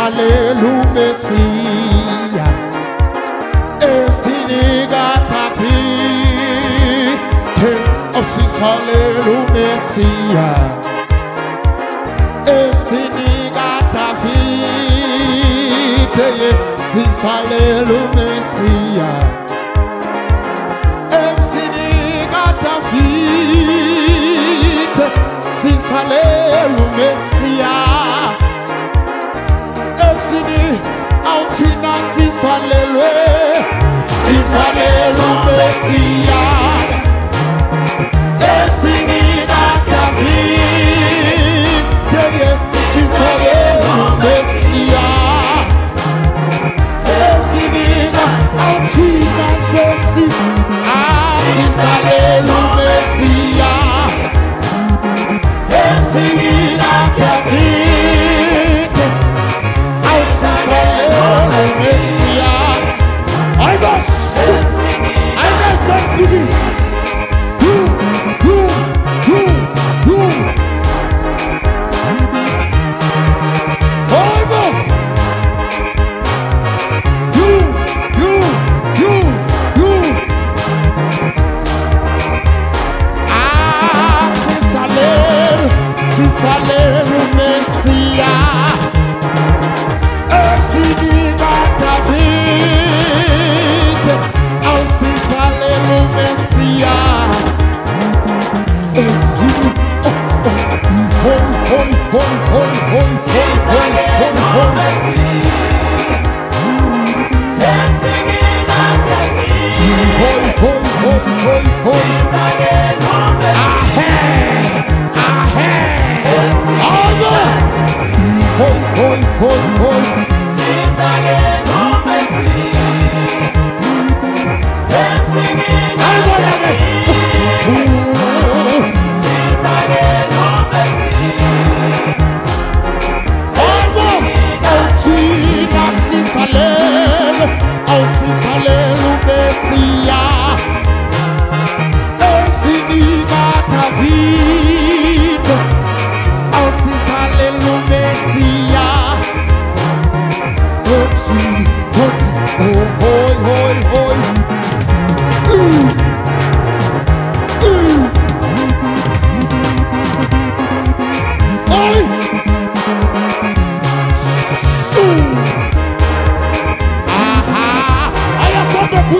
Sizalelwe umesiya esinikataphite. Sizalelwe umesiya esinikataphite. Sizalelwe umesiya esinikataphite. Sizalelwe umesiya Autina Sizalelwe, Sizalelwe umesiya esinikataphite. Sizalelwe umesiya Autina sesi Sizalelwe umesiya esinikataphite. Sizalelwe umesiya. I must sing. Sizalelwe umesiya esinikataphite. Sizalelwe umesiya Sizalelwe umesiya esinikataphite. Sizalelwe umesiya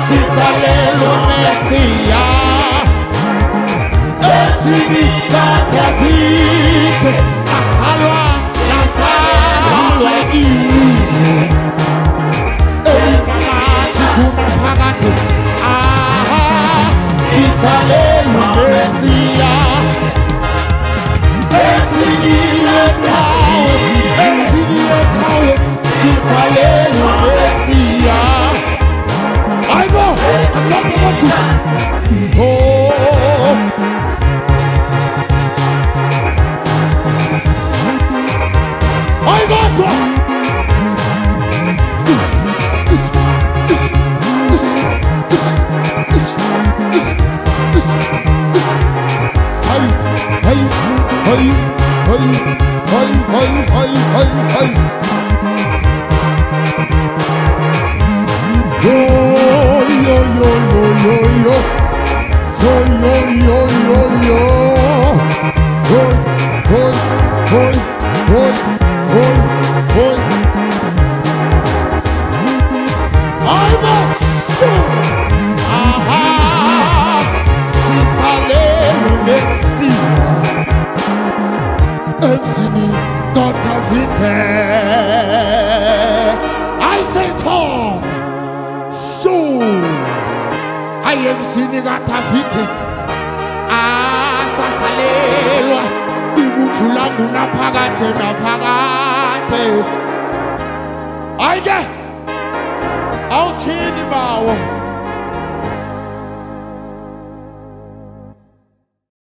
Sizalelwe umesiya esinikataphite. Nasalwa ilizwe elingathi khona phakathi. Sizalelwe umesiya esinikataphite. Sizalelwe umesiya. I know. I got to. I say, God, so I am sinning at a fit. Sizalelwe ibudlula ngunaphakade naphakade. Ayike awuthini bawo